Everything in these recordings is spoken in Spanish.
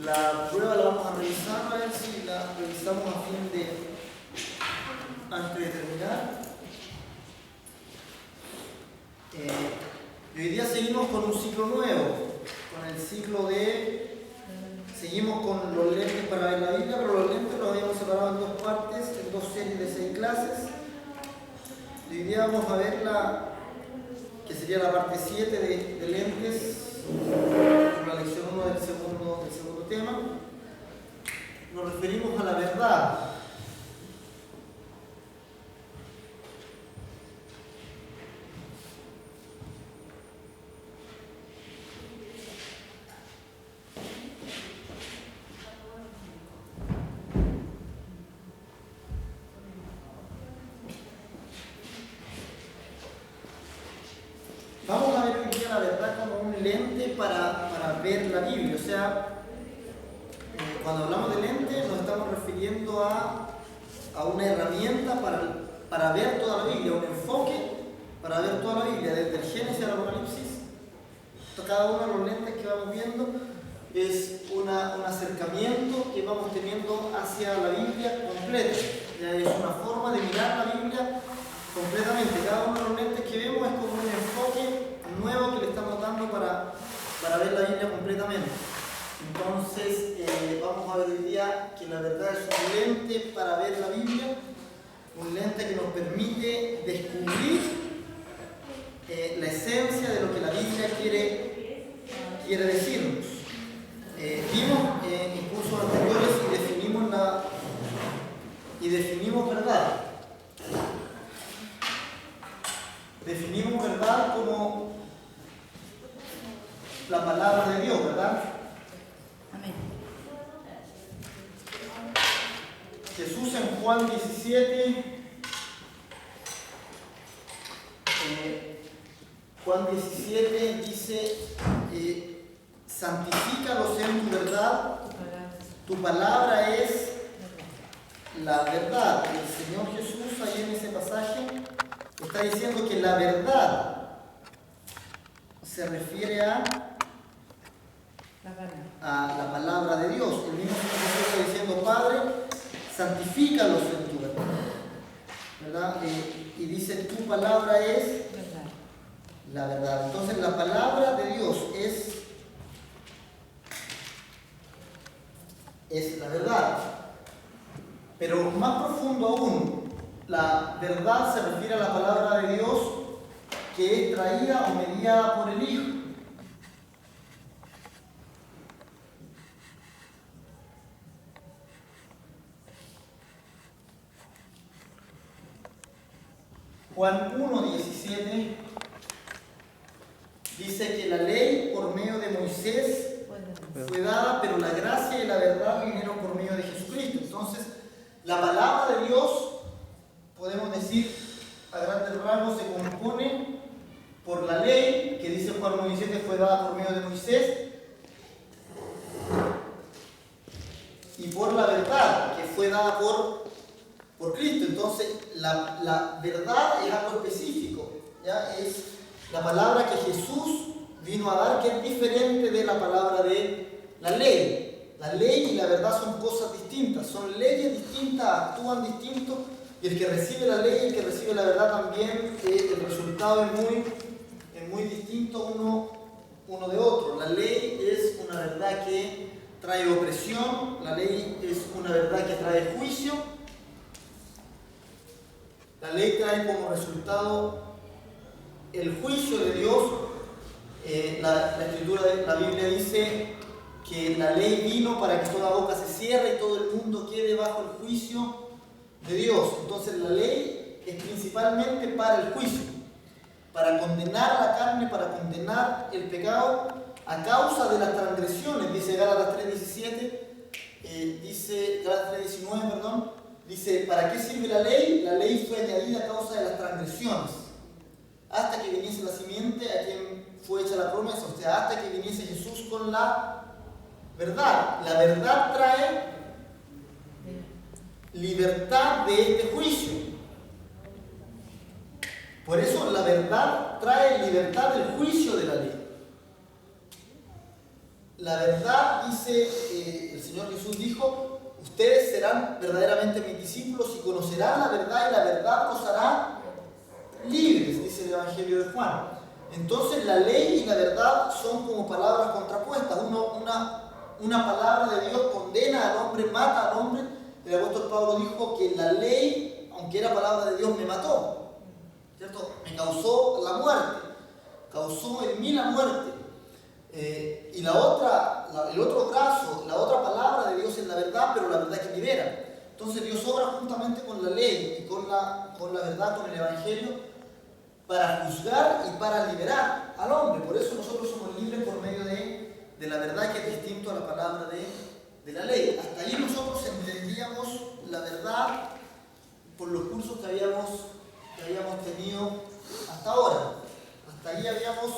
La prueba la vamos a revisar, a ver si la revisamos a fin de, antes de terminar. Y hoy día seguimos con un ciclo nuevo, con el ciclo de, seguimos con los lentes para ver la Biblia, pero los lentes los habíamos separado en dos partes, en dos series de 6 clases. Y hoy día vamos a ver la, que sería la parte 7 de lentes, con la lección 1 del segundo tema. Nos referimos a la verdad. Vamos a ver hoy día la verdad como un lente para ver la Biblia. O sea, cuando hablamos de lente nos estamos refiriendo a una herramienta para ver toda la Biblia, un enfoque para ver toda la Biblia, desde el Génesis al Apocalipsis. Cada uno de los lentes que vamos viendo es un acercamiento que vamos teniendo hacia la Biblia completa. Ya es una forma de mirar la Biblia completamente. Cada uno de los lentes que vemos es como un enfoque nuevo que le estamos dando para ver la Biblia completamente. Entonces, vamos a ver hoy día que la verdad es un lente para ver la Biblia, un lente que nos permite descubrir la esencia de lo que la Biblia quiere decirnos. Vimos en cursos anteriores y definimos verdad. Definimos verdad como la palabra de Dios, ¿verdad? Amén. Jesús en Juan 17, Juan 17 dice, santifícalos en tu verdad, tu palabra es la verdad. El Señor Jesús ahí en ese pasaje está diciendo que la verdad se refiere a la palabra de Dios. El mismo Señor está diciendo, Padre, santifícalos en tu verdad, ¿verdad? Y dice, tu palabra es la verdad. Entonces la palabra de Dios es la verdad. Pero más profundo aún, la verdad se refiere a la palabra de Dios que es traída o mediada por el Hijo. Juan 1:17 dice que la ley por medio de Moisés fue dada, pero la gracia y la verdad vinieron por medio de Jesucristo. Entonces, la palabra de Dios, podemos decir a grandes rasgos, se compone por la ley, que dice Juan 1:17 fue dada por medio de Moisés, y por la verdad, que fue dada por Cristo. Entonces, la verdad es algo específico, ¿ya? Es la palabra que Jesús vino a dar, que es diferente de la palabra de la ley. La ley y la verdad son cosas distintas, son leyes distintas, actúan distintos, y el que recibe la ley y el que recibe la verdad también, el resultado es muy distinto uno de otro. La ley es una verdad que trae opresión, la ley es una verdad que trae juicio. La ley trae como resultado el juicio de Dios. La escritura de la Biblia dice que la ley vino para que toda boca se cierre y todo el mundo quede bajo el juicio de Dios. Entonces la ley es principalmente para el juicio, para condenar a la carne, para condenar el pecado a causa de las transgresiones. Dice Gálatas 3:19, dice, ¿para qué sirve la ley? La ley fue añadida a causa de las transgresiones, hasta que viniese la simiente a quien fue hecha la promesa, o sea, hasta que viniese Jesús con la verdad. La verdad trae libertad de este juicio. Por eso la verdad trae libertad del juicio de la ley. La verdad, dice ustedes serán verdaderamente mis discípulos y conocerán la verdad y la verdad los hará libres, dice el Evangelio de Juan. Entonces la ley y la verdad son como palabras contrapuestas. Una palabra de Dios condena al hombre, mata al hombre. El apóstol Pablo dijo que la ley, aunque era palabra de Dios, me mató, ¿cierto? Me causó la muerte, causó en mí la muerte. Y el otro brazo, la otra palabra de Dios es la verdad, pero la verdad que libera. Entonces Dios obra juntamente con la ley y con la verdad, con el Evangelio, para juzgar y para liberar al hombre. Por eso nosotros somos libres por medio de la verdad, que es distinto a la palabra de la ley. Hasta ahí nosotros entendíamos la verdad por los cursos que habíamos tenido hasta ahora. Hasta ahí habíamos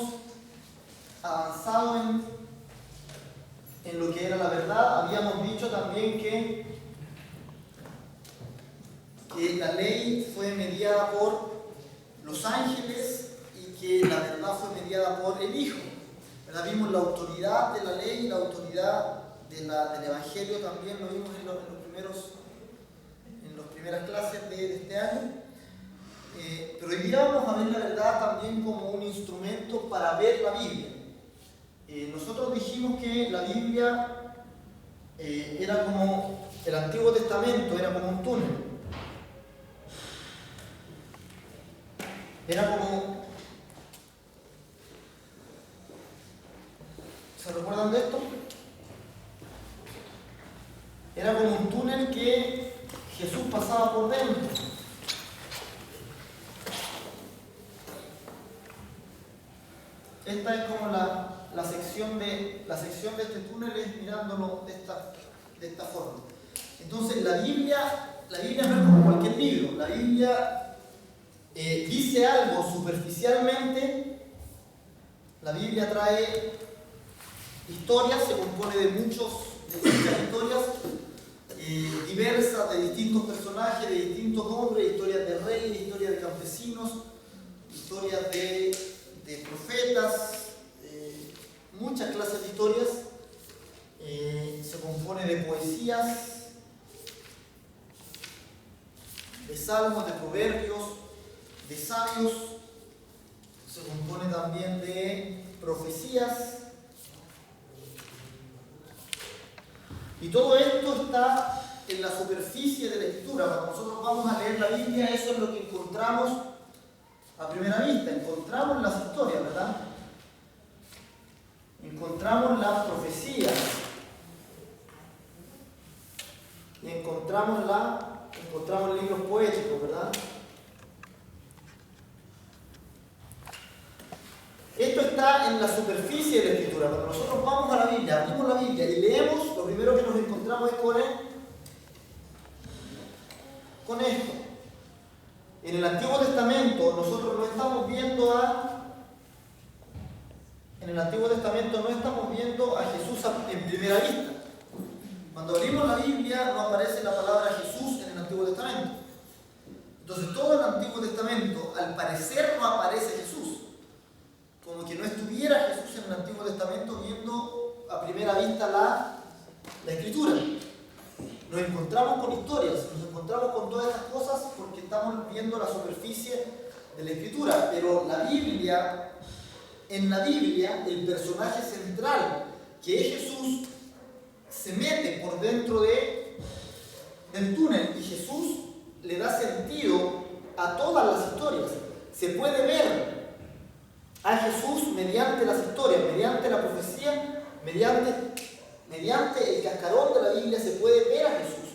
avanzado en lo que era la verdad. Habíamos dicho también que la ley fue mediada por los ángeles y que la verdad fue mediada por el Hijo. ¿Verdad? Vimos la autoridad de la ley y la autoridad del Evangelio, también lo vimos en las primeras clases de este año. Pero hoy día vamos a ver la verdad también como un instrumento para ver la Biblia. Nosotros dijimos que la Biblia era como el Antiguo Testamento, era como un túnel. Era como... ¿Se recuerdan de esto? Era como un túnel que Jesús pasaba por dentro. Esta es como la sección de este túnel, es mirándolo de esta forma. Entonces la Biblia no es como cualquier libro. La Biblia dice algo superficialmente. La Biblia trae historias, se compone de muchas historias diversas, de distintos personajes, de distintos hombres, historias de reyes, historias de campesinos, historias de profetas, muchas clases de historias. Se compone de poesías, de salmos, de proverbios, de sabios. Se compone también de profecías. Y todo esto está en la superficie de la lectura. Cuando nosotros vamos a leer la Biblia, eso es lo que encontramos a primera vista. Encontramos las historias, ¿verdad? Encontramos las profecías. Y encontramos libros poéticos, ¿verdad? Esto está en la superficie de la Escritura. Cuando nosotros vamos a la Biblia, abrimos la Biblia y leemos, lo primero que nos encontramos es con esto. En el Antiguo Testamento nosotros no estamos viendo a Jesús en primera vista. Cuando abrimos la Biblia no aparece la palabra Jesús en el Antiguo Testamento. Entonces todo el Antiguo Testamento, al parecer, no aparece Jesús. Como que no estuviera Jesús en el Antiguo Testamento viendo a primera vista la Escritura. Nos encontramos con historias, nos encontramos con todas estas cosas porque estamos viendo la superficie de la Escritura. Pero en la Biblia, el personaje central, que es Jesús, se mete por dentro del túnel y Jesús le da sentido a todas las historias. Se puede ver a Jesús mediante las historias, mediante la profecía, mediante el cascarón de la Biblia se puede ver a Jesús.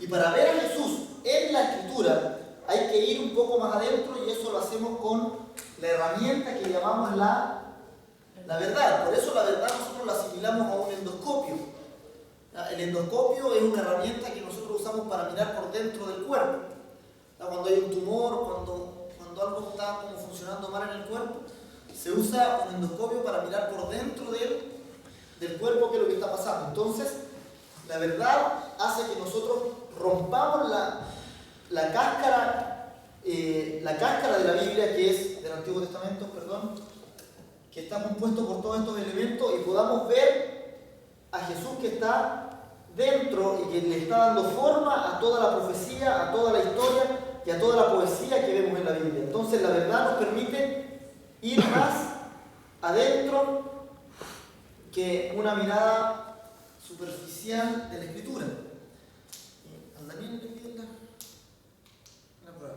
Y para ver a Jesús en la Escritura hay que ir un poco más adentro, y eso lo hacemos con la herramienta que llamamos la verdad. Por eso la verdad nosotros la asimilamos a un endoscopio. El endoscopio es una herramienta que nosotros usamos para mirar por dentro del cuerpo. Cuando hay un tumor, cuando algo está como funcionando mal en el cuerpo, se usa un endoscopio para mirar por dentro del cuerpo qué es lo que está pasando. Entonces, la verdad hace que nosotros rompamos la cáscara de la Biblia, que es del Antiguo Testamento, que está compuesto por todos estos elementos, y podamos ver a Jesús que está dentro y que le está dando forma a toda la profecía, a toda la historia y a toda la poesía que vemos en la Biblia. Entonces la verdad nos permite ir más adentro que una mirada superficial de la Escritura. ¿Anda bien la prueba?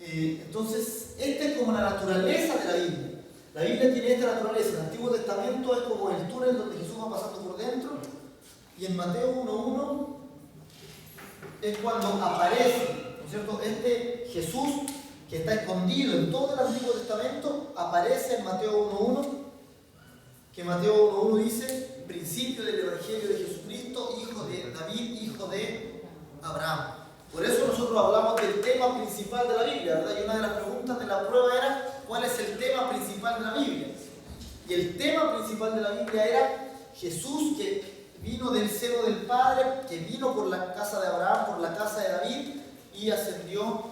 Entonces, esta es como la naturaleza de la Biblia. La Biblia tiene esta naturaleza. El Antiguo Testamento es como el túnel donde Jesús va pasando por dentro. Y en Mateo 1.1 es cuando aparece, ¿no es cierto? Este Jesús que está escondido en todo el Antiguo Testamento aparece en Mateo 1.1, que Mateo 1.1 dice: principio del Evangelio de Jesucristo, hijo de David, hijo de Abraham. Por eso nosotros hablamos del tema principal de la Biblia, ¿verdad? Y una de las preguntas de la prueba era: ¿cuál es el tema principal de la Biblia? Y el tema principal de la Biblia era Jesús, que vino del seno del Padre, que vino por la casa de Abraham, por la casa de David, y ascendió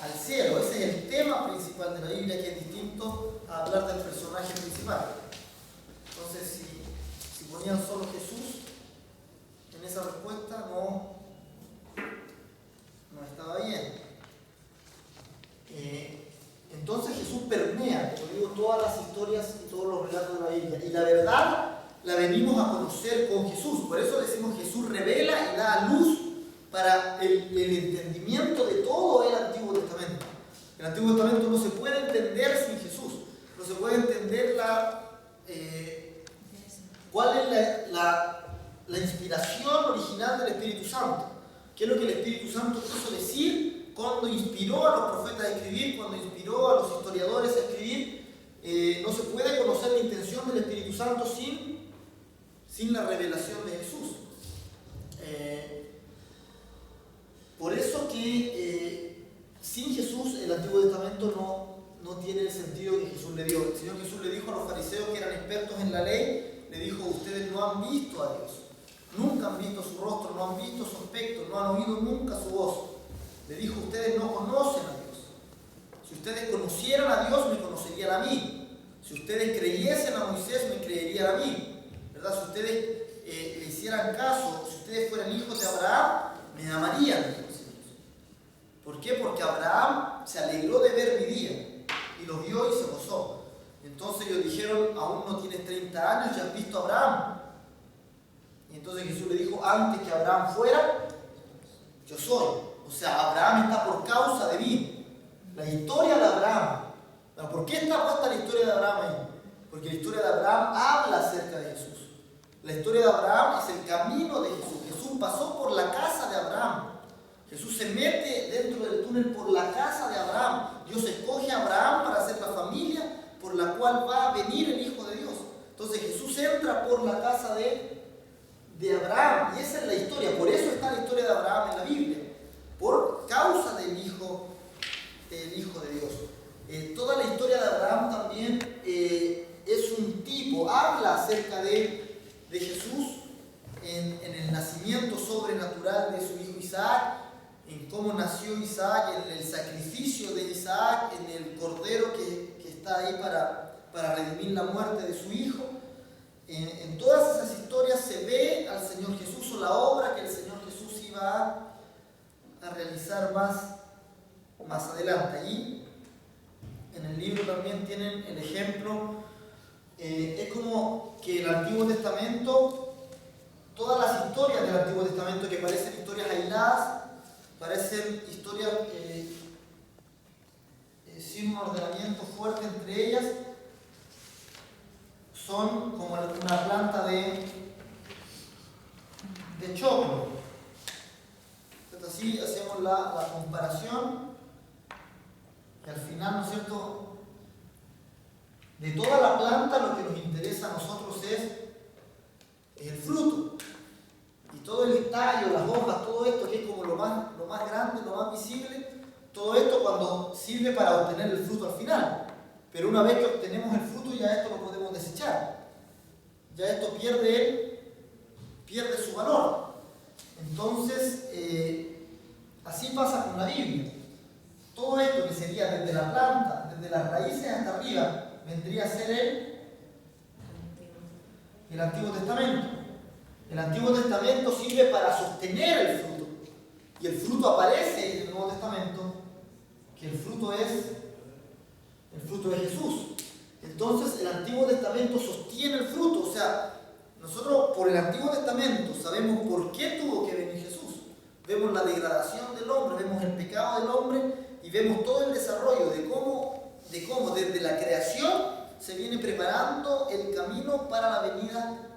al cielo. Ese es el tema principal de la Biblia, que es distinto a hablar del personaje principal. Entonces, si ponían solo Jesús en esa respuesta, no estaba bien. Entonces Jesús permea, como digo, todas las historias y todos los relatos de la Biblia. Y la verdad la venimos a conocer con Jesús. Por eso decimos: Jesús revela y da a luz para el entendimiento de todo el Antiguo Testamento. El Antiguo Testamento no se puede entender sin Jesús. No se puede entender cuál es la inspiración original del Espíritu Santo. ¿Qué es lo que el Espíritu Santo quiso decir cuando inspiró a los profetas a escribir, cuando inspiró a los historiadores a escribir? No se puede conocer la intención del Espíritu Santo sin la revelación de Jesús. Por eso que sin Jesús el Antiguo Testamento no tiene el sentido que Jesús le dio. El Señor Jesús le dijo a los fariseos, que eran expertos en la ley, le dijo: ustedes no han visto a Dios, nunca han visto su rostro, no han visto su aspecto, no han oído nunca su voz. Le dijo: ustedes no conocen a Dios. Si ustedes conocieran a Dios, me conocerían a mí. Si ustedes creyesen a Moisés, me creerían a mí, ¿verdad? Si ustedes le hicieran caso, si ustedes fueran hijos de Abraham, me amarían. ¿Por qué? Porque Abraham se alegró de ver mi día y lo vio y se gozó. Entonces ellos dijeron: aún no tienes 30 años, ya has visto a Abraham. Y entonces Jesús le dijo: antes que Abraham fuera, yo soy. O sea, Abraham está por causa de mí. La historia de Abraham. ¿Por qué está puesta la historia de Abraham ahí? Porque la historia de Abraham habla acerca de Jesús. La historia de Abraham es el camino de Jesús. Jesús pasó por la casa de Abraham. Jesús se mete dentro del túnel por la casa de Abraham. Dios escoge a Abraham para ser la familia por la cual va a venir el Hijo de Dios. Entonces Jesús entra por la casa de Abraham. Y esa es la historia. Por eso está la historia de Abraham en la Biblia. Por causa del Hijo de Dios. Toda la historia de Abraham también es un tipo, habla acerca de Jesús en el nacimiento sobrenatural de su hijo Isaac, en cómo nació Isaac, en el sacrificio de Isaac, en el cordero que está ahí para redimir la muerte de su hijo. En todas esas historias se ve al Señor Jesús, o la obra que el Señor Jesús iba a realizar más adelante. Allí en el libro también tienen el ejemplo. Es como que el Antiguo Testamento, todas las historias del Antiguo Testamento, que parecen historias aisladas, parecen historias sin un ordenamiento fuerte entre ellas, son como una planta de choclo. Entonces, así hacemos la comparación, y al final, ¿no es cierto?, de toda la planta lo que nos interesa a nosotros es el fruto. Y todo el tallo, las hojas, todo esto que es como lo más grande, lo más visible, todo esto cuando sirve para obtener el fruto al final. Pero una vez que obtenemos el fruto, ya esto lo podemos desechar. Ya esto pierde su valor. Entonces, así pasa con la Biblia. Todo esto que sería desde la planta, desde las raíces hasta arriba, vendría a ser el Antiguo Testamento. El Antiguo Testamento sirve para sostener el fruto. Y el fruto aparece en el Nuevo Testamento, que el fruto es Jesús. Entonces el Antiguo Testamento sostiene el fruto. O sea, nosotros por el Antiguo Testamento sabemos por qué tuvo que venir Jesús. Vemos la degradación del hombre, vemos el pecado del hombre y vemos todo el desarrollo de cómo desde la creación se viene preparando el camino para la venida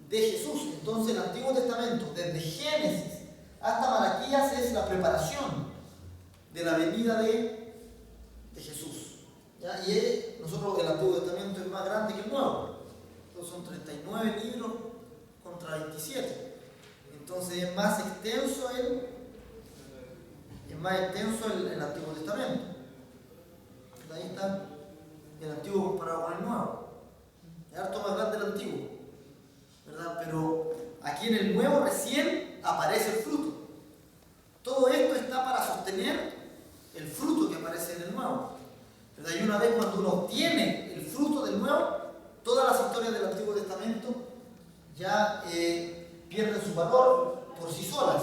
de Jesús. Entonces el Antiguo Testamento, desde Génesis hasta Malaquías, es la preparación de la venida de Jesús. ¿Ya? Y nosotros el Antiguo Testamento es más grande que el Nuevo. Entonces son 39 libros contra 27. Entonces es más extenso el Antiguo Testamento. Ahí está el Antiguo comparado con el Nuevo. Es harto más grande el Antiguo, ¿verdad? Pero aquí en el Nuevo recién aparece el fruto. Todo esto está para sostener el fruto que aparece en el Nuevo, ¿verdad? Y una vez cuando uno obtiene el fruto del Nuevo, todas las historias del Antiguo Testamento ya pierden su valor por sí solas,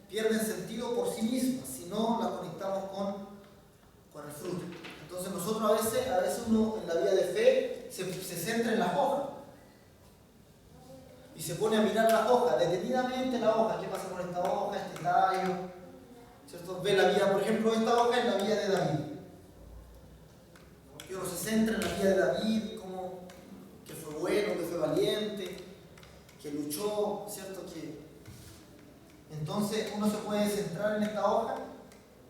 pierden sentido por sí mismas, si no las conectamos con el fruto. Entonces nosotros a veces uno en la vida de fe se centra en las hojas y se pone a mirar las hojas, detenidamente la hoja, qué pasa con esta hoja, este tallo, ¿cierto? Ve la vida, por ejemplo, esta hoja es la vida de David. Y uno se centra en la vida de David, como que fue bueno, que fue valiente, que luchó, ¿cierto? Entonces uno se puede centrar en esta hoja,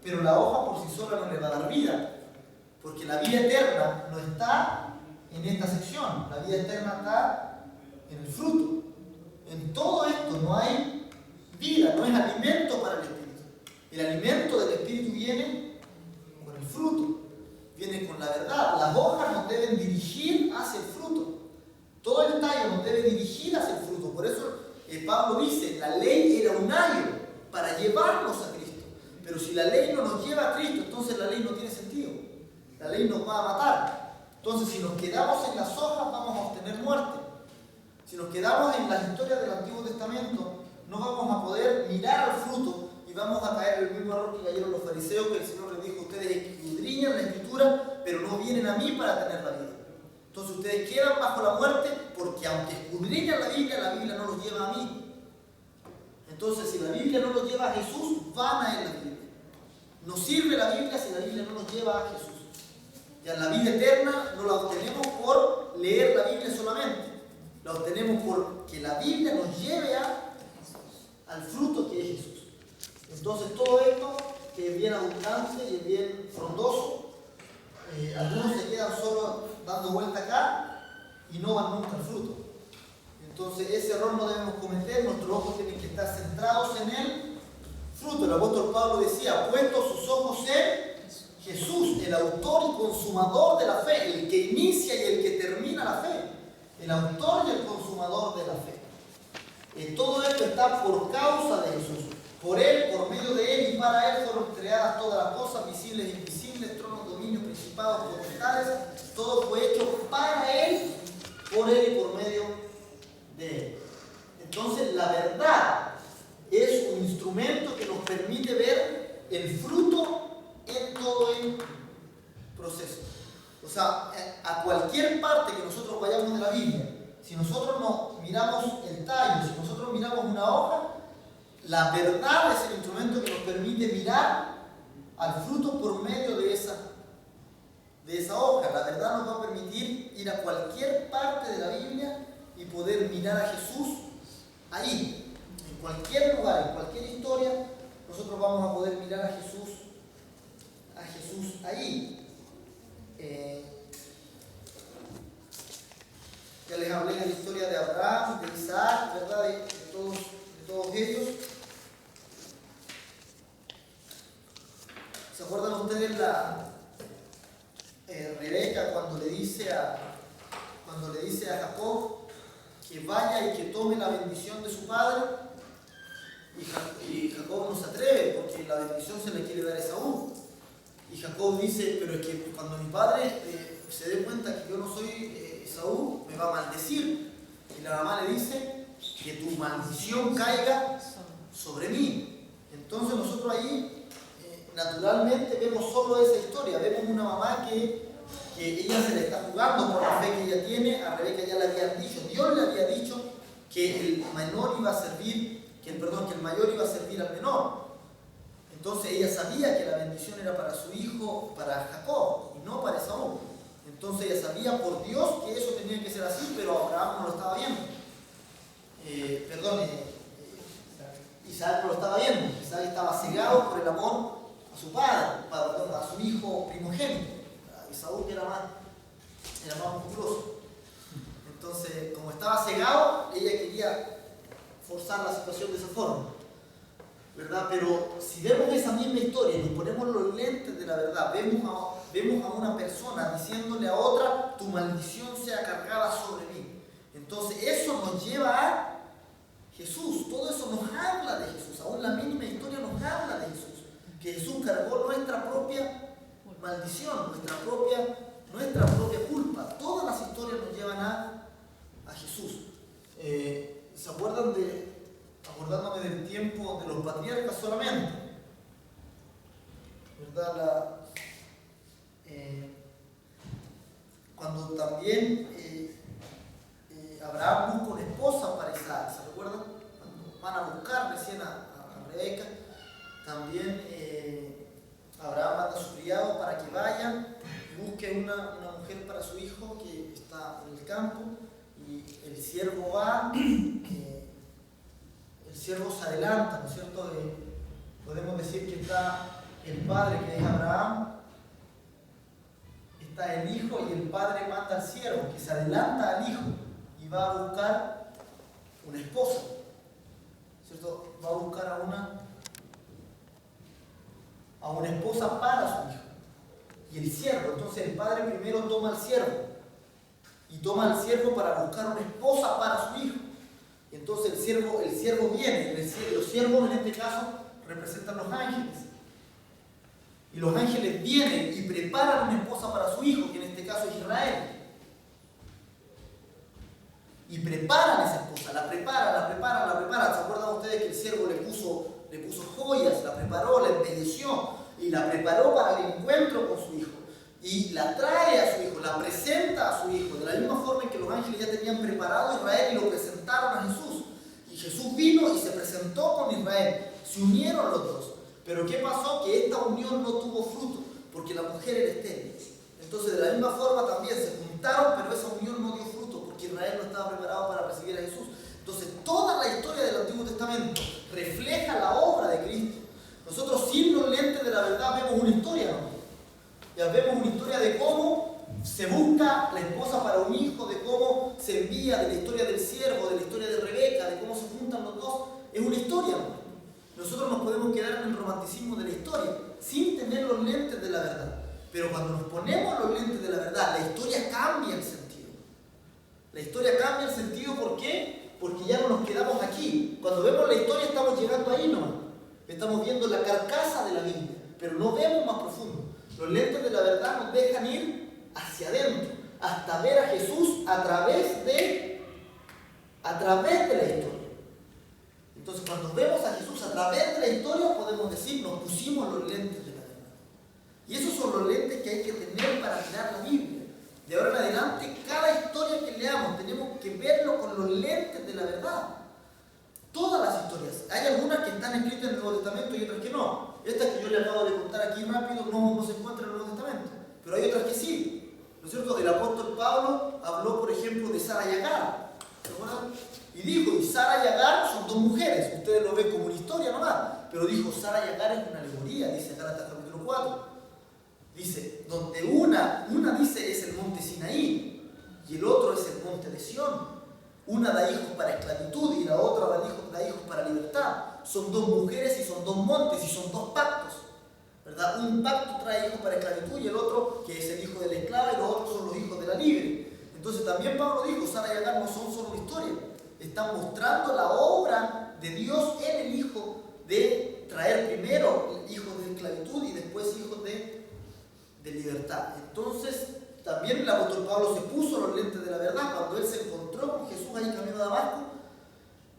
pero la hoja por sí sola no le va a dar vida, porque la vida eterna no está en esta sección, la vida eterna está en el fruto. En todo esto no hay vida, no es alimento para el Espíritu. El alimento del Espíritu viene con el fruto, viene con la verdad. Las hojas nos deben dirigir hacia el fruto. Todo el tallo nos debe dirigir hacia el fruto. Por eso Pablo dice, la ley era un ayo para llevarnos a Cristo. Pero si la ley no nos lleva a Cristo, entonces la ley no tiene sentido. La ley nos va a matar. Entonces si nos quedamos en las hojas vamos a obtener muerte. Si nos quedamos en las historias del Antiguo Testamento, no vamos a poder mirar al fruto y vamos a caer en el mismo error que cayeron los fariseos, que el Señor les dijo, ustedes escudriñan la Escritura, pero no vienen a mí para tener la vida. Entonces ustedes quedan bajo la muerte porque aunque escudriñan la Biblia no los lleva a mí. Entonces si la Biblia no los lleva a Jesús, van a ir a la Biblia. No sirve la Biblia si la Biblia no nos lleva a Jesús. Ya la vida eterna no la obtenemos por leer la Biblia solamente. La obtenemos porque la Biblia nos lleve al fruto que es Jesús. Entonces todo esto que es bien abundante y es bien frondoso, algunos se quedan solo dando vuelta acá y no van nunca al fruto. Entonces ese error no debemos cometer, nuestros ojos tienen que estar centrados en el fruto. El apóstol Pablo decía, puestos sus ojos en Jesús, el autor y consumador de la fe, el que inicia y el que termina la fe. El autor y el consumador de la fe. Todo esto está por causa de Jesús. Por Él, por medio de Él y para Él fueron creadas todas las cosas, visibles e invisibles, tronos, dominios, principados, potestades. Todo fue hecho para Él, por Él y por medio de Él. Entonces la verdad es un instrumento que nos permite ver el fruto en todo el proceso. O sea, a cualquier parte que nosotros vayamos de la Biblia, si nosotros no miramos el tallo, si nosotros miramos una hoja, la verdad es el instrumento que nos permite mirar al fruto por medio de esa hoja. La verdad nos va a permitir ir a cualquier parte de la Biblia y poder mirar a Jesús ahí. En cualquier lugar, en cualquier historia, nosotros vamos a poder mirar a Jesús ahí. Ya les hablé de la historia de Abraham, de Isaac, ¿verdad? De todos ellos. ¿Se acuerdan ustedes Rebeca cuando le dice a Jacob que vaya y que tome la bendición de su padre? Y Jacob no se atreve porque la bendición se le quiere dar a Esaú. Y Jacob dice, pero es que cuando mi padre se dé cuenta que yo no soy Esaú, me va a maldecir. Y la mamá le dice que tu maldición caiga sobre mí. Entonces nosotros ahí naturalmente vemos solo esa historia, vemos una mamá que ella se le está jugando por la fe que ella tiene. A Rebeca ya le habían dicho, Dios le había dicho que el menor iba a servir, que el mayor iba a servir al menor. Entonces ella sabía que la bendición era para su hijo, para Jacob, y no para Esaú. Entonces ella sabía por Dios que eso tenía que ser así, pero Abraham no lo estaba viendo. Isaac no lo estaba viendo. Isaac estaba cegado por el amor a su padre, a su hijo primogénito. Esaú que era más musculoso. Entonces, como estaba cegado, ella quería forzar la situación de esa forma, ¿verdad? Pero si vemos esa misma historia y nos ponemos los lentes de la verdad, vemos a una persona diciéndole a otra, tu maldición sea cargada sobre mí. Entonces eso nos lleva a Jesús, todo eso nos habla de Jesús, aún la mínima historia nos habla de Jesús, que Jesús cargó nuestra propia maldición, nuestra propia culpa. Todas las historias nos llevan a Jesús. ¿Se acuerdan acordándome del tiempo de los patriarcas solamente? ¿Verdad? Cuando también Abraham busca una esposa para Isaac, ¿se recuerdan? Cuando van a buscar recién a Rebeca, también Abraham manda a su criado para que vayan y busquen una mujer para su hijo que está en el campo, y el siervo va, el siervo se adelanta, ¿no es cierto? Podemos decir que está el padre, que es Abraham, está el hijo, y el padre manda al siervo que se adelanta al hijo y va a buscar una esposa, ¿cierto? Va a buscar a una esposa para su hijo. Y el siervo, entonces el padre primero toma al siervo y toma al siervo para buscar una esposa para su hijo. Y entonces el siervo viene, los siervos en este caso representan los ángeles. Y los ángeles vienen y preparan una esposa para su hijo, que en este caso es Israel. Y preparan esa esposa, la preparan. ¿Se acuerdan ustedes que el siervo le puso joyas, la preparó, la embelleció y la preparó para el encuentro con su hijo? Y la trae a su hijo, la presenta a su hijo, de la misma forma en que los ángeles ya tenían preparado a Israel y lo presentaron a Jesús. Y Jesús vino y se presentó con Israel, se unieron los dos. Pero ¿qué pasó? Que esta unión no tuvo fruto, porque la mujer era estéril. Entonces de la misma forma también se juntaron, pero esa unión no dio fruto, porque Israel no estaba preparado para recibir a Jesús. Entonces toda la historia del Antiguo Testamento refleja la obra de Cristo. Nosotros sin los lentes de la verdad vemos una historia, ¿no? Ya vemos una historia de cómo se busca la esposa para un hijo, de cómo se envía, de la historia del siervo, de la historia de Rebeca, de cómo se juntan los dos. Es una historia, ¿no? Nosotros nos podemos quedar en el romanticismo de la historia sin tener los lentes de la verdad. Pero cuando nos ponemos los lentes de la verdad, la historia cambia el sentido. La historia cambia el sentido, ¿por qué? Porque ya no nos quedamos aquí. Cuando vemos la historia estamos llegando ahí, ¿no? Estamos viendo la carcasa de la Biblia, pero no vemos más profundo. Los lentes de la verdad nos dejan ir hacia adentro, hasta ver a Jesús a través de la historia. Entonces, cuando vemos a Jesús a través de la historia, podemos decir, nos pusimos los lentes de la verdad. Y esos son los lentes que hay que tener para mirar la Biblia. De ahora en adelante, cada historia que leamos, tenemos que verlo con los lentes de la verdad. Todas las historias. Hay algunas que están escritas en el Nuevo Testamento y otras que no. Estas que yo le acabo de contar aquí rápido no se encuentran en el Nuevo Testamento. Pero hay otras que sí. ¿No es cierto? El apóstol Pablo habló, por ejemplo, de Sara y Agar. ¿Se acuerdan? Y dijo, y Sara y Agar son dos mujeres. Ustedes lo ven como una historia nomás. Pero dijo, Sara y Agar es una alegoría, dice Gálatas capítulo 4. Dice, donde una dice es el monte Sinaí y el otro es el monte de Sión. Una da hijos para esclavitud y la otra da hijos para libertad. Son dos mujeres y son dos montes y son dos pactos, ¿verdad? Un pacto trae hijos para esclavitud y el otro, que es el hijo de la esclava, y los otros son los hijos de la libre. Entonces también Pablo dijo, Sara y Agar no son solo una historia. Están mostrando la obra de Dios en el hijo, de traer primero hijos de esclavitud y después hijos de libertad. Entonces también el apóstol Pablo se puso los lentes de la verdad cuando él se encontró con Jesús ahí camino a Damasco.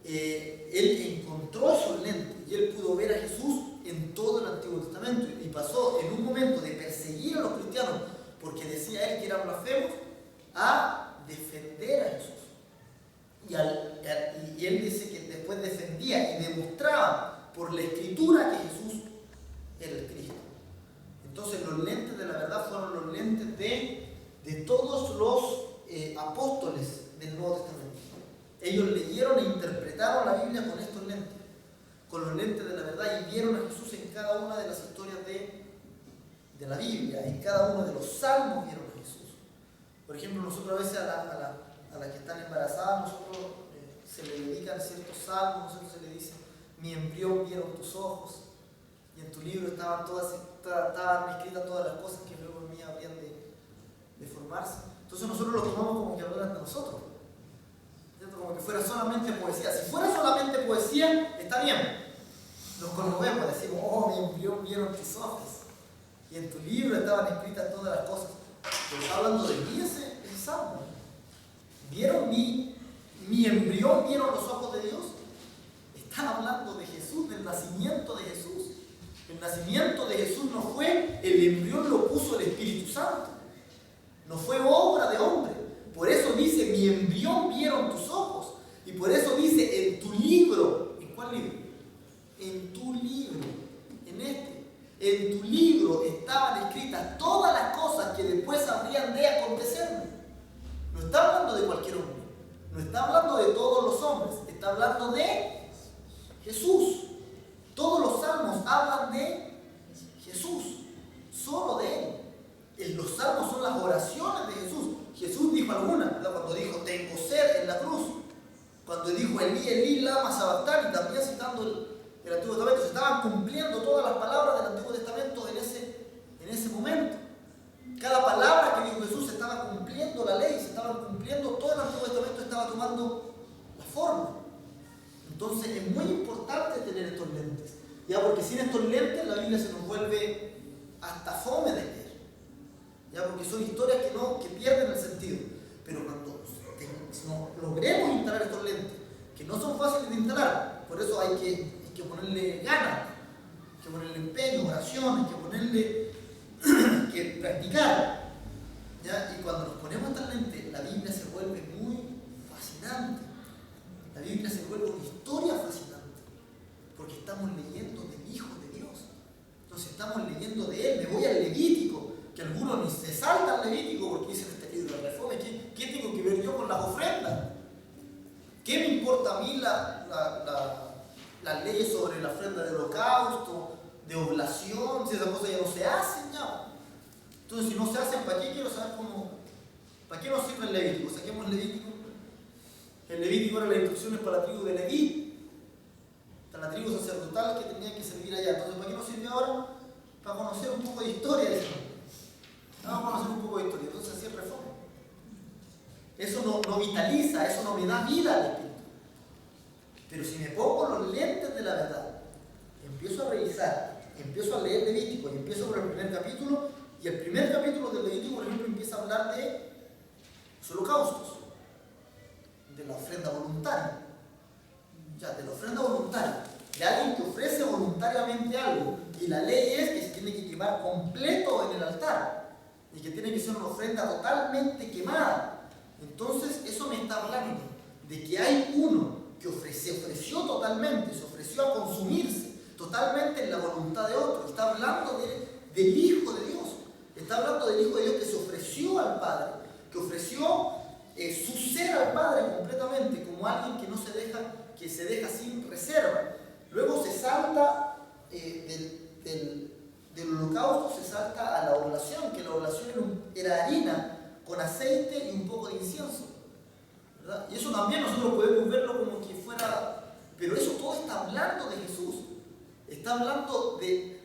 él encontró esos lentes y él pudo ver a Jesús en todo el Antiguo Testamento y pasó en un momento de perseguir a los cristianos porque decía él que eran blasfemos a defender a Jesús. Y él dice que después defendía y demostraba por la Escritura que Jesús era el Cristo. Entonces los lentes de la verdad fueron los lentes de todos los apóstoles del Nuevo Testamento. Ellos leyeron e interpretaron la Biblia con estos lentes, con los lentes de la verdad, y vieron a Jesús en cada una de las historias de la Biblia, en cada uno de los salmos vieron a Jesús. Por ejemplo, nosotros a veces a las que están embarazadas, nosotros se le dedican ciertos salmos, nosotros se le dice, mi embrión vieron tus ojos, y en tu libro estaban escritas todas las cosas que luego en mí habrían de formarse. Entonces nosotros lo tomamos como que hablaran de nosotros, ¿cierto? Como que fuera solamente poesía. Si fuera solamente poesía, está bien, nos conmovemos, decimos, oh, mi embrión vieron tus ojos, y en tu libro estaban escritas todas las cosas. Pero está hablando de mí ese salmo. ¿Vieron mi embrión, vieron los ojos de Dios? Están hablando de Jesús, del nacimiento de Jesús. El nacimiento de Jesús no fue, el embrión lo puso el Espíritu Santo. No fue obra de hombre. Por eso dice, mi embrión vieron tus ojos. Y por eso dice, en tu libro. ¿En cuál libro? En tu libro. En este. En tu libro estaban escritas todas las cosas que después habrían de acontecerme. No está hablando de cualquier hombre. No está hablando de todos los hombres. Está hablando de Jesús. Todos los salmos hablan de Jesús. Solo de Él. Los salmos son las oraciones de Jesús. Jesús dijo algunas, ¿verdad? Cuando dijo, tengo sed en la cruz. Cuando dijo, Elí, Elí, lama sabactani, también citando el Antiguo Testamento. Se estaban cumpliendo todas las palabras del Antiguo Testamento en ese momento. Cada palabra que dijo Jesús se estaba cumpliendo la ley, se estaban cumpliendo, todo el Antiguo Testamento estaba tomando la forma. Entonces es muy importante tener estos lentes, ya, porque sin estos lentes la Biblia se nos vuelve hasta fome de leer, ya, porque son historias que pierden el sentido. Pero cuando logremos instalar estos lentes, que no son fáciles de instalar, por eso hay que ponerle ganas, hay que ponerle empeño, oración, hay que ponerle que practicar, ¿ya? Y cuando nos ponemos estas lentes, la Biblia se vuelve muy fascinante. La Biblia se vuelve una historia fascinante, porque estamos leyendo del Hijo de Dios. Entonces estamos leyendo de Él. Me voy al Levítico, que algunos ni se saltan al Levítico porque dicen este libro de reforma. ¿Qué tengo que ver yo con las ofrendas? ¿Qué me importa a mí las leyes sobre la ofrenda de holocausto, de oblación, si esas cosas ya no se hacen ya? Entonces, si no se hacen, ¿para qué quiero saber cómo? ¿Para qué nos sirve el Levítico? Saquemos el Levítico. El Levítico era las instrucciones para la tribu de Leví, para la tribu sacerdotal que tenía que servir allá. Entonces, ¿para qué nos sirve ahora? Para conocer un poco de historia de eso. Vamos a conocer un poco de historia. Entonces, así es reforma. Eso no vitaliza, eso no me da vida al espíritu. Pero si me pongo los lentes de la verdad, empiezo a revisar, empiezo a leer Levítico y empiezo por el primer capítulo, y el primer capítulo del Levítico, por ejemplo, empieza a hablar de los holocaustos, de la ofrenda voluntaria, ya, de la ofrenda voluntaria, de alguien que ofrece voluntariamente algo, y la ley es que se tiene que quemar completo en el altar, y que tiene que ser una ofrenda totalmente quemada. Entonces, eso me está hablando de que hay uno que se ofreció totalmente, se ofreció a consumirse totalmente en la voluntad de otro. Está hablando del Hijo de Dios. Está hablando del Hijo de Dios que se ofreció al Padre, que ofreció su ser al Padre completamente, como alguien que se deja sin reserva. Luego se salta del holocausto, se salta a la oblación, que la oblación era harina con aceite y un poco de incienso, ¿verdad? Y eso también nosotros podemos verlo como que fuera, pero eso todo está hablando de Jesús, está hablando de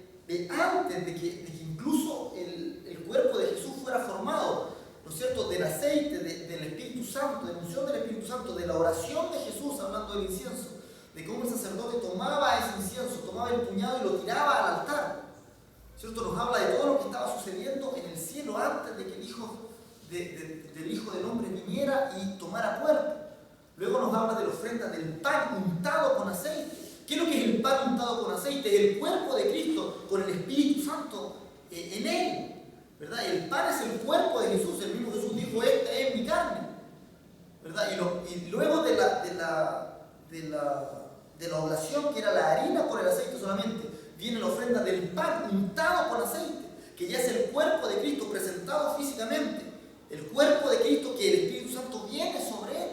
antes de que incluso el cuerpo de Jesús fuera formado, ¿no es cierto?, del aceite, del Espíritu Santo, de la unción del Espíritu Santo, de la oración de Jesús, hablando del incienso, de cómo el sacerdote tomaba ese incienso, tomaba el puñado y lo tiraba al altar, ¿cierto? Nos habla de todo lo que estaba sucediendo en el cielo antes de que el Hijo del Hombre viniera y tomara cuerpo. Luego nos habla de la ofrenda del pan untado con aceite. ¿Qué es lo que es el pan untado con aceite? Es el cuerpo de Cristo con el Espíritu Santo en él, ¿verdad? El pan es el cuerpo de Jesús. El mismo Jesús dijo: esta es mi carne, ¿verdad? Y luego de la oblación, que era la harina con el aceite solamente, viene la ofrenda del pan untado con aceite, que ya es el cuerpo de Cristo presentado físicamente, el cuerpo de Cristo, que el Espíritu Santo viene sobre él,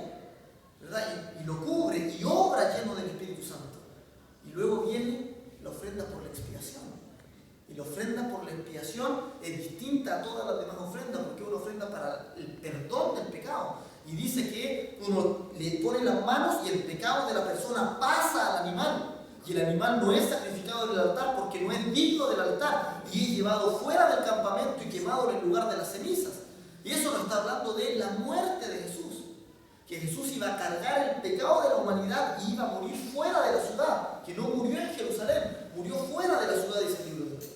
¿verdad? Y lo cubre y obra lleno del Espíritu Santo. Y luego viene la ofrenda por la expiación. Y la ofrenda por la expiación es distinta a todas las demás ofrendas, porque es una ofrenda para el perdón del pecado. Y dice que uno le pone las manos y el pecado de la persona pasa al animal. Y el animal no es sacrificado en el altar porque no es digno del altar, y es llevado fuera del campamento y quemado en el lugar de las cenizas. Y eso nos está hablando de la muerte de Jesús. Que Jesús iba a cargar el pecado de la humanidad y iba a morir fuera de la ciudad, que no murió en Jerusalén, murió fuera de la ciudad, dice el libro de Hebreos.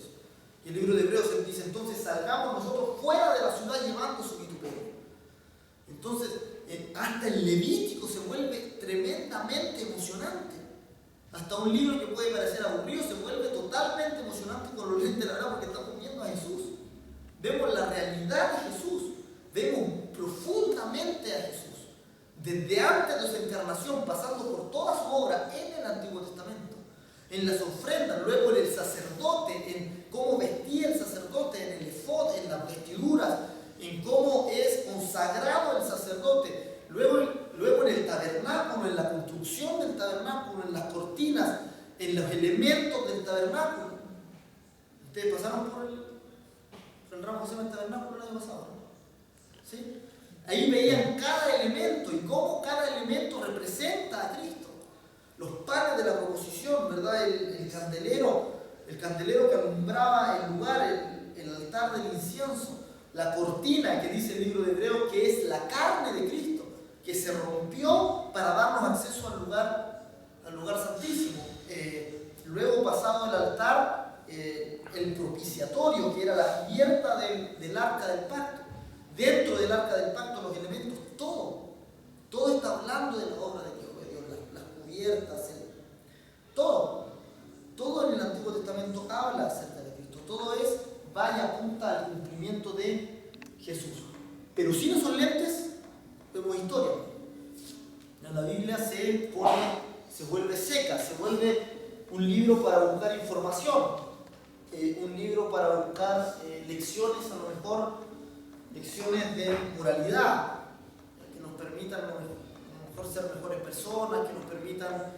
Y el libro de Hebreos dice: entonces salgamos nosotros fuera de la ciudad llevando su vituperio. Entonces, hasta el Levítico se vuelve tremendamente emocionante. Hasta un libro que puede parecer aburrido se vuelve totalmente emocionante con los lentes de la verdad, porque estamos viendo a Jesús. Vemos la realidad de Jesús, vemos profundamente a Jesús. Desde antes de su encarnación, pasando por toda su obra en el Antiguo Testamento, en las ofrendas, luego en el sacerdote, en cómo vestía el sacerdote, en el efod, en las vestiduras, en cómo es consagrado el sacerdote, luego en el tabernáculo, en la construcción del tabernáculo, en las cortinas, en los elementos del tabernáculo. Ustedes pasaron por el ramo José del tabernáculo el año pasado, ¿no? ¿Sí? Ahí veían cada elemento y cómo cada elemento representa a Cristo. Los panes de la proposición, ¿verdad? El candelero que alumbraba el lugar, el altar del incienso, la cortina que dice el libro de Hebreos que es la carne de Cristo, que se rompió para darnos acceso al lugar santísimo. Luego, pasado el altar, el propiciatorio, que era la cubierta del arca del pacto. Dentro del arca del pacto, los elementos, todo está hablando de la obra de Dios, las cubiertas, todo en el Antiguo Testamento habla acerca de Cristo. Todo va y apunta al cumplimiento de Jesús. Pero sin esos lentes, vemos historia. La Biblia se vuelve seca, se vuelve un libro para buscar información, un libro para buscar lecciones, a lo mejor lecciones de moralidad, que nos permitan a lo mejor ser mejores personas, que nos permitan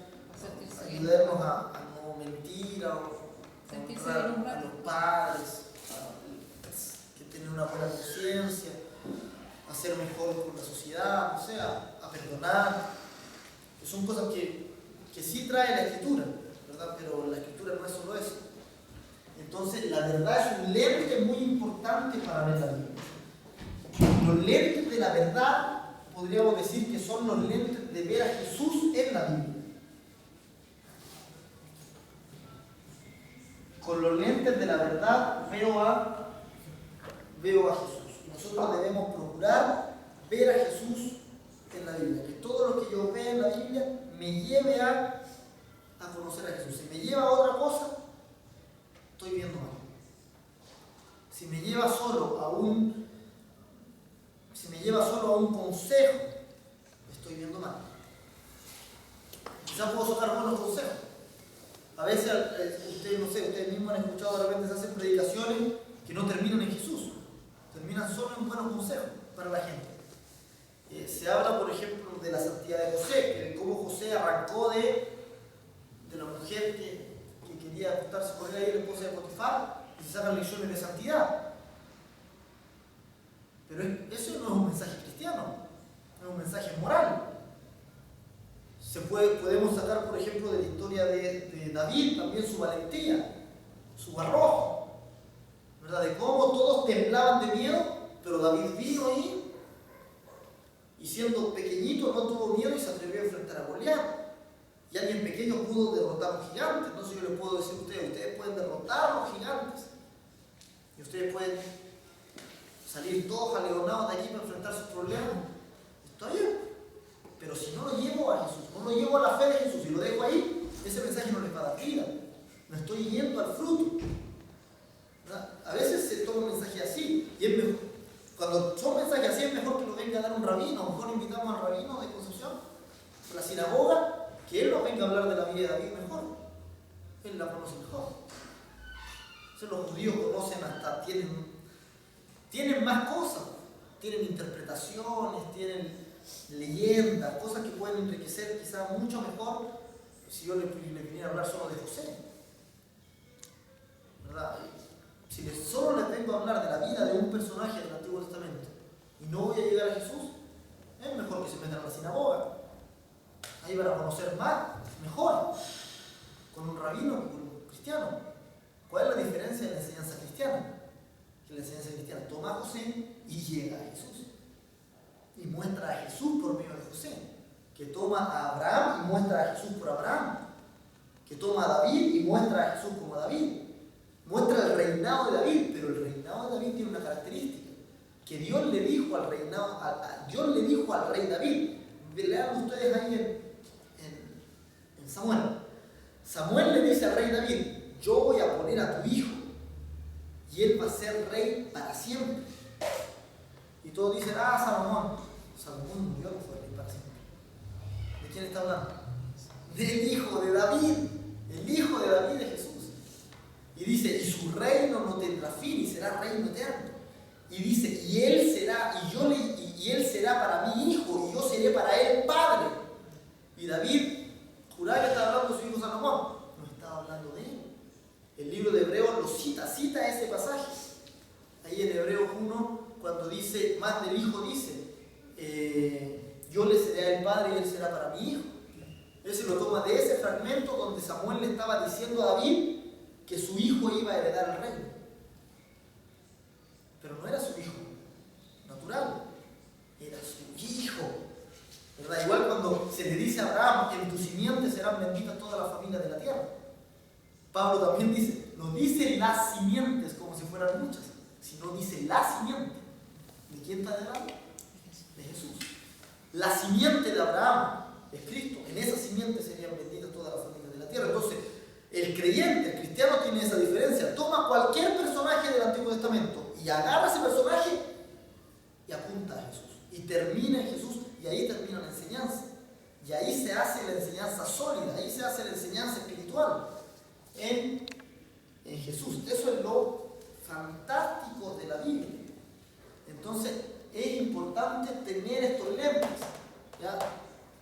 ayudarnos a no mentir, a honrar a los padres, que tener una buena conciencia, a ser mejor con la sociedad, o sea, a perdonar. Que son cosas que sí trae la Escritura, ¿verdad? Pero la Escritura no es solo eso. Entonces, la verdad es un lente muy importante para ver la Biblia. Los lentes de la verdad, podríamos decir que son los lentes de ver a Jesús en la Biblia. Con los lentes de la verdad veo a Jesús. Nosotros debemos procurar ver a Jesús en la Biblia. Que todo lo que yo vea en la Biblia me lleve a conocer a Jesús. Si me lleva a otra cosa, estoy viendo mal. Si me lleva solo a un consejo, estoy viendo mal. Quizás puedo sacar buenos consejos. A veces ustedes mismos han escuchado, de repente se hacen predicaciones que no terminan en Jesús, terminan solo en buenos consejos para la gente. Se habla, por ejemplo, de la santidad de José, de cómo José arrancó de la mujer que quería acostarse con él, la esposa de Potifar, y se sacan lecciones de santidad. Pero eso no es un mensaje cristiano, es un mensaje moral. Podemos sacar, por ejemplo, de la historia de David también su valentía, su arrojo, ¿verdad? De cómo todos temblaban de miedo, pero David vino ahí y siendo pequeñito no tuvo miedo y se atrevió a enfrentar a Goliat. Y alguien pequeño pudo derrotar a un gigante. Entonces yo les puedo decir a ustedes pueden derrotar a los gigantes y ustedes pueden salir todos aleonados de aquí para enfrentar sus problemas. Está bien. Pero si no lo llevo a Jesús, no lo llevo a la fe de Jesús y lo dejo ahí, ese mensaje no les va a dar vida. No estoy yendo al fruto. ¿Verdad? A veces se toma un mensaje así y es mejor. Cuando son mensajes así es mejor que lo venga a dar un rabino. A lo mejor invitamos al rabino de Concepción, a la sinagoga, que él nos venga a hablar de la vida de David mejor. Él la conoce mejor. Entonces los judíos conocen hasta, tienen más cosas. Tienen interpretaciones, tienen leyendas, cosas que pueden enriquecer quizás mucho mejor si yo les viniera a hablar solo de José. ¿Verdad? Si solo les vengo a hablar de la vida de un personaje del Antiguo Testamento y no voy a llegar a Jesús, es mejor que se metan a la sinagoga. Ahí van a conocer más, mejor, con un rabino que con un cristiano. ¿Cuál es la diferencia en la enseñanza cristiana? Que la enseñanza cristiana toma a José y llega a Jesús. Y muestra a Jesús por medio de José. Que toma a Abraham y muestra a Jesús por Abraham. Que toma a David y muestra a Jesús como David. Muestra el reinado de David, pero el reinado de David tiene una característica. Que Dios le dijo al reinado, Dios le dijo al rey David. Lean ustedes ahí en Samuel. Samuel le dice al rey David: yo voy a poner a tu hijo y él va a ser rey para siempre. Y todos dicen: ah, Salomón. Salomón murió, no fue rey para siempre. ¿De quién está hablando? Del hijo de David. El hijo de David es Jesús. Y dice: y su reino no tendrá fin y será reino eterno. Y dice: y él será para mí hijo y yo seré para él padre. Y David juraba que estaba hablando de su hijo Salomón. No estaba hablando de él. El libro de Hebreos lo cita ese pasaje. Ahí en Hebreos 1, cuando dice, más del hijo dice, yo le seré a él padre y él será para mi hijo. Él se lo toma de ese fragmento donde Samuel le estaba diciendo a David que su hijo iba a heredar el reino. Pero no era su hijo natural, era su hijo. ¿Verdad? Igual cuando se le dice a Abraham: en tu simiente serán benditas todas las familias de la tierra. Pablo también dice, no dice las simientes como si fueran muchas, sino dice la simiente. ¿De quién está hablando? De Jesús. La simiente de Abraham es Cristo. En esa simiente serían benditas todas las familias de la tierra. Entonces, el creyente, el cristiano, tiene esa diferencia. Toma cualquier personaje del Antiguo Testamento y agarra ese personaje y apunta a Jesús. Y termina en Jesús, y ahí termina la enseñanza. Y ahí se hace la enseñanza sólida, ahí se hace la enseñanza espiritual. En Jesús. Eso es lo fantástico de la Biblia. Entonces es importante tener estos lentes, ¿ya?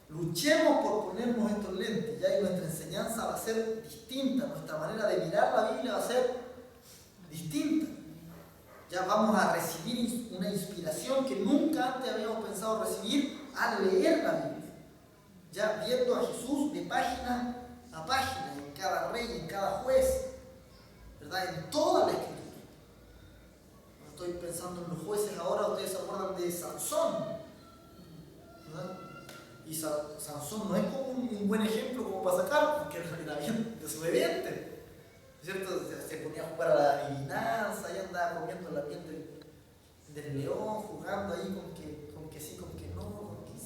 Luchemos por ponernos estos lentes, ¿ya? Y nuestra enseñanza va a ser distinta, nuestra manera de mirar la Biblia va a ser distinta. Ya vamos a recibir una inspiración que nunca antes habíamos pensado recibir al leer la Biblia, ya viendo a Jesús de página a página, en cada rey, en cada juez, ¿verdad? En toda la Escritura. No estoy pensando en los jueces ahora, ustedes se acuerdan de Sansón, ¿verdad? Y Sansón no es como un buen ejemplo como para sacar, porque era bien desobediente, ¿cierto? Se ponía a jugar a la adivinanza, y andaba comiendo la piel del león, jugando ahí con que sí, con que no, con que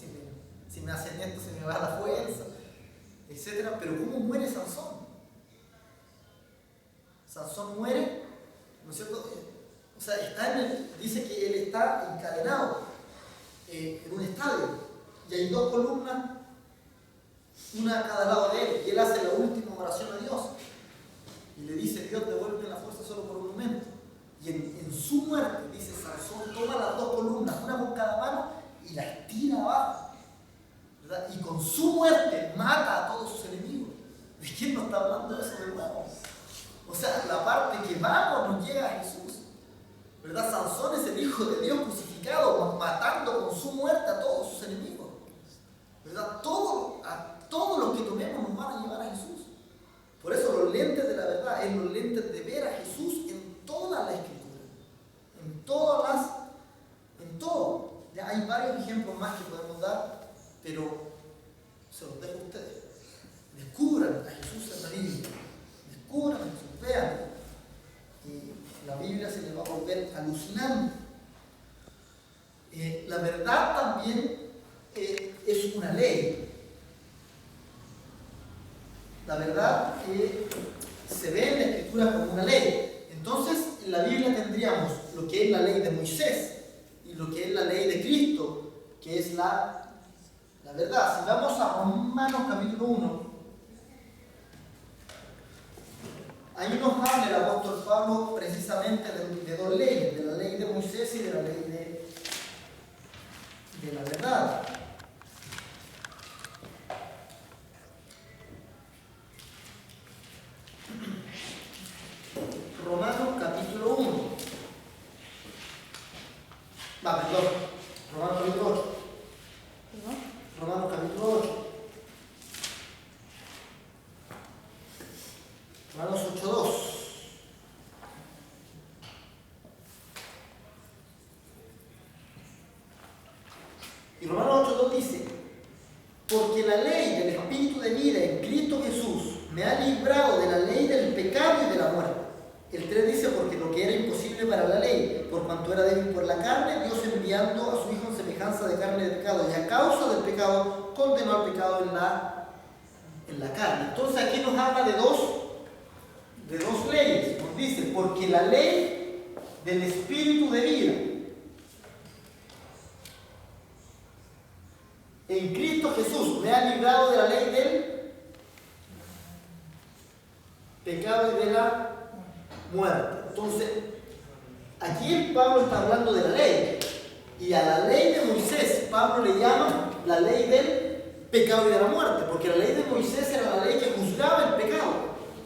si me hacen esto se me va la fuerza, etcétera. Pero ¿cómo muere Sansón? Sansón muere, ¿no es cierto? O sea, dice que él está encadenado en un estadio y hay dos columnas, una a cada lado de él, y él hace la última oración a Dios y le dice: Dios, devuelve la fuerza solo por un momento. Y en su muerte, dice Sansón, toma las dos columnas, una con cada mano, y las tira abajo, ¿verdad? Y con su muerte mata a todos sus enemigos. ¿De quién nos está hablando eso de nuevo? O sea, la parte que vamos nos llega a Jesús, ¿verdad? Sansón es el Hijo de Dios crucificado, matando con su muerte a todos sus enemigos, ¿verdad? A todos los que tomemos nos van a llevar a Jesús. Por eso los lentes de la verdad es los lentes de ver a Jesús en toda la Escritura, en todo. Ya hay varios ejemplos más que podemos dar, pero se los dejo a ustedes. Descubran a Jesús en la Biblia, descubran a Jesús, vean, y la Biblia se les va a volver alucinante. La verdad también es una ley. la verdad se ve en la Escritura como una ley. Entonces, en la Biblia tendríamos lo que es la ley de Moisés y lo que es la ley de Cristo, que es la verdad. Si vamos a Romanos capítulo 1, ahí nos habla el apóstol Pablo precisamente de dos leyes, de la ley de Moisés y de la ley de la verdad. Romanos capítulo 1. Romanos capítulo 8. Romanos capítulo 8. Romanos 8:2. Y Romanos 8:2 dice: porque la ley del Espíritu de vida en Cristo Jesús me ha librado de la ley del pecado y de la muerte. El 3 dice: porque lo que era imposible para la ley, por cuanto era débil por la carne, Dios enviando a su Hijo en semejanza de carne de pecado, y a causa del pecado, condenó al pecado en la carne. Entonces aquí nos habla de dos leyes. Nos dice: porque la ley del Espíritu de vida en Cristo Jesús me ha librado de la ley del pecado y de la muerte. Entonces, aquí Pablo está hablando de la ley, y a la ley de Moisés Pablo le llama la ley del pecado y de la muerte, porque la ley de Moisés era la ley que juzgaba el pecado,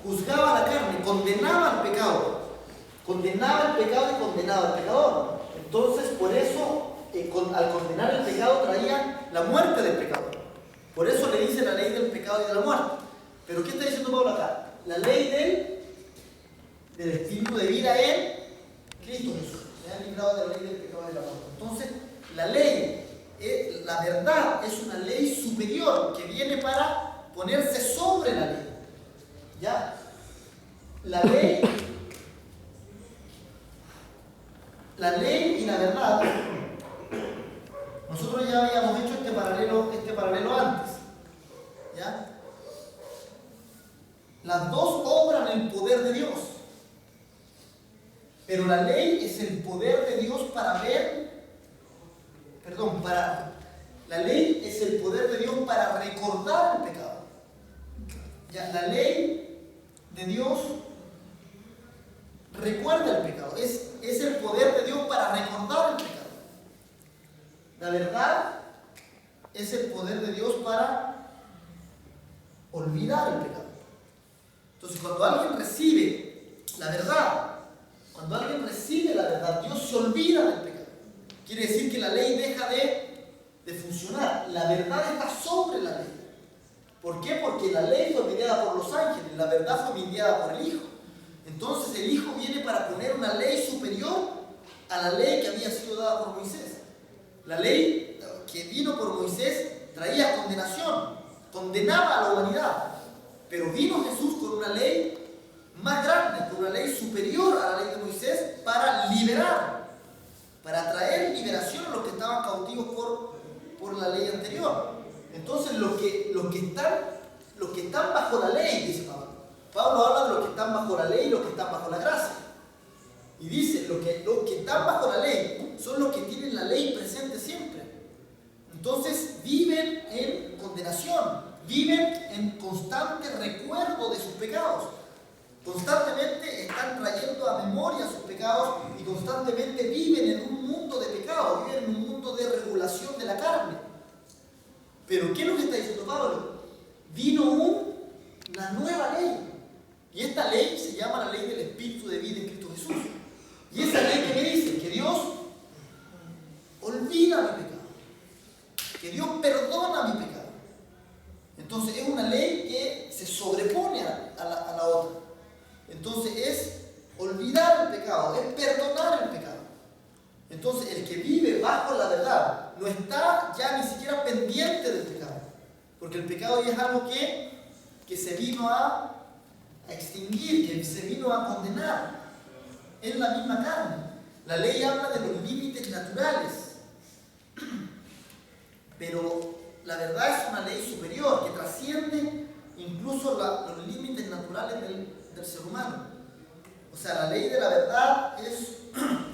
juzgaba la carne, condenaba el pecado y condenaba al pecador. Entonces, por eso, al condenar el pecado traía la muerte del pecador. Por eso le dice la ley del pecado y de la muerte. Pero ¿qué está diciendo Pablo acá? La ley del Espíritu de vida en Cristo Jesús. Me ha librado de la ley del pecado y de la muerte. Entonces, la ley, la verdad, es una ley superior que viene para ponerse sobre la ley. ¿Ya? La ley y la verdad, nosotros ya habíamos hecho este paralelo antes. ¿Ya? Las dos obran el poder de Dios. Pero la ley es el poder de Dios la ley es el poder de Dios para recordar el pecado. Ya, la ley de Dios recuerda el pecado. Es el poder de Dios para recordar el pecado. La verdad es el poder de Dios para olvidar el pecado. Entonces, cuando alguien recibe la verdad, Dios se olvida del pecado. Quiere decir que la ley deja de funcionar. La verdad está sobre la ley. ¿Por qué? Porque la ley fue enviada por los ángeles, la verdad fue enviada por el Hijo. Entonces el Hijo viene para poner una ley superior a la ley que había sido dada por Moisés. La ley que vino por Moisés traía condenación, condenaba a la humanidad. Pero vino Jesús con una ley más grande, con una ley superior a la ley de Moisés, para liberar, para traer liberación a los que estaban cautivos por la ley anterior. Entonces los que están bajo la ley, dice Pablo habla de los que están bajo la ley y los que están bajo la gracia. Y dice, los que están bajo la ley son los que tienen la ley presente siempre. Entonces viven en condenación, viven en constante recuerdo de sus pecados. Constantemente están trayendo a memoria sus pecados y constantemente viven en un mundo de pecado, viven en un mundo de regulación de la carne. Pero ¿qué es lo que está diciendo Pablo? Vino una nueva ley. Y esta ley se llama la ley del Espíritu de vida en Cristo Jesús. Y esa ley que me dice que Dios olvida mi pecado, que Dios perdona mi pecado. Entonces es una ley que se sobrepone a la otra. Entonces es olvidar el pecado, es perdonar el pecado. Entonces el que vive bajo la verdad no está ya ni siquiera pendiente del pecado, porque el pecado ya es algo que se vino a extinguir, que se vino a condenar. Es la misma carne. La ley habla de los límites naturales, pero la verdad es una ley superior que trasciende incluso los límites naturales del ser humano. O sea, la ley de la verdad es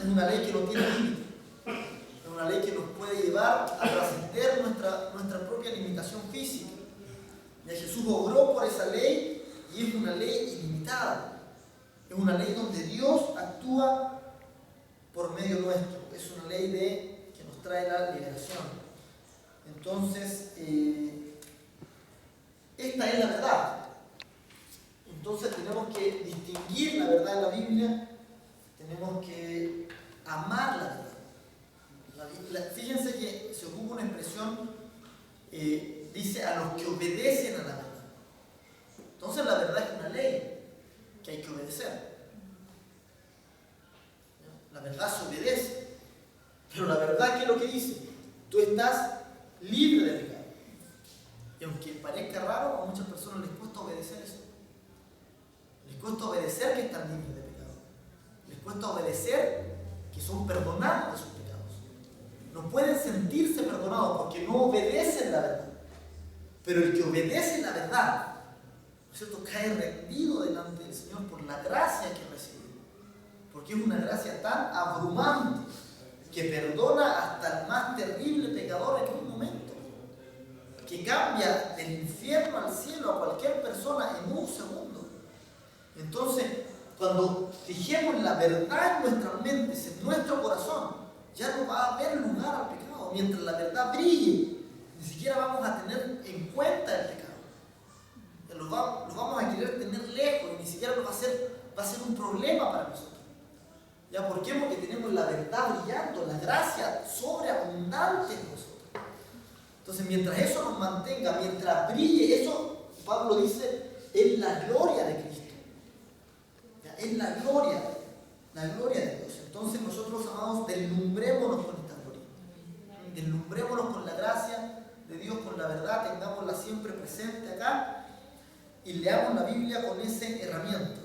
una ley que no tiene límites. Es una ley que nos puede llevar a trascender nuestra propia limitación física. Y Jesús obró por esa ley y es una ley ilimitada. Es una ley donde Dios actúa por medio nuestro. Es una ley que nos trae la liberación. Entonces, esta es la verdad. Entonces tenemos que distinguir la verdad en la Biblia, tenemos que amar la verdad. Fíjense que se ocupa una expresión, dice a los que obedecen a la verdad. Entonces la verdad es una ley que hay que obedecer. La verdad se obedece, pero la verdad, ¿qué es lo que dice? Tú estás libre de pecado. Y aunque parezca raro, a muchas personas les cuesta obedecer eso. Les cuesta obedecer que están libres de pecado. Les cuesta obedecer que son perdonados de sus pecados. No pueden sentirse perdonados porque no obedecen la verdad. Pero el que obedece la verdad, ¿no es cierto?, cae rendido delante del Señor por la gracia que recibe. Porque es una gracia tan abrumante que perdona hasta el más terrible pecador en un momento, que cambia del infierno al cielo a cualquier persona en un segundo. Entonces, cuando fijemos la verdad en nuestras mentes, en nuestro corazón, ya no va a haber lugar al pecado. Mientras la verdad brille, ni siquiera vamos a tener en cuenta el pecado. Lo vamos a querer tener lejos y ni siquiera va a ser un problema para nosotros. ¿Ya? ¿Por qué? Porque tenemos la verdad brillando, la gracia sobreabundante en nosotros. Entonces, mientras eso nos mantenga, mientras brille, eso, Pablo dice, es la gloria de Cristo. ¿Ya? Es la gloria de Dios. Entonces, nosotros, amados, deslumbrémonos con esta gloria. Deslumbrémonos con la gracia de Dios, con la verdad, tengámosla siempre presente acá y leamos la Biblia con ese herramienta.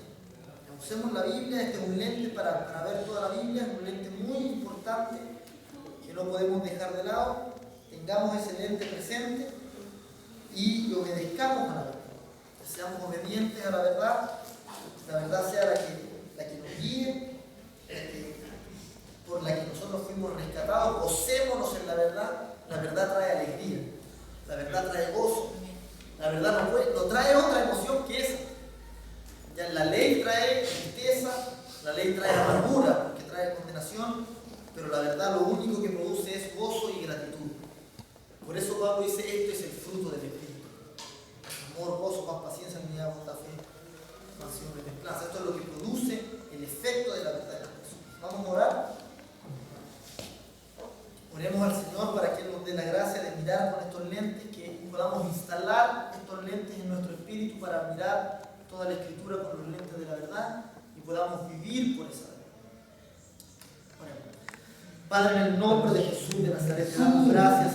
Usemos la Biblia, este es un lente para ver toda la Biblia, es un lente muy importante que no podemos dejar de lado. Tengamos ese lente presente y obedezcamos a la verdad. Seamos obedientes a la verdad sea la que nos guíe, por la que nosotros fuimos rescatados. Gocémonos en la verdad trae alegría, la verdad trae gozo, la verdad no trae otra emoción que esa. Ya la ley trae tristeza, la ley trae amargura, porque trae condenación, pero la verdad lo único que produce es gozo y gratitud. Por eso Pablo dice, esto es el fruto del Espíritu. Amor, gozo, paz, paciencia, unidad, bondad, fe, mansedumbre, templanza. Esto es lo que produce el efecto de la verdad de las personas. Vamos a orar. Oremos al Señor para que Él nos dé la gracia de mirar con estos lentes, que podamos instalar estos lentes en nuestro espíritu para mirar toda la Escritura con los lentes de la verdad y podamos vivir por esa verdad. Oremos. Padre, en el nombre de Jesús de Nazaret, te damos gracias.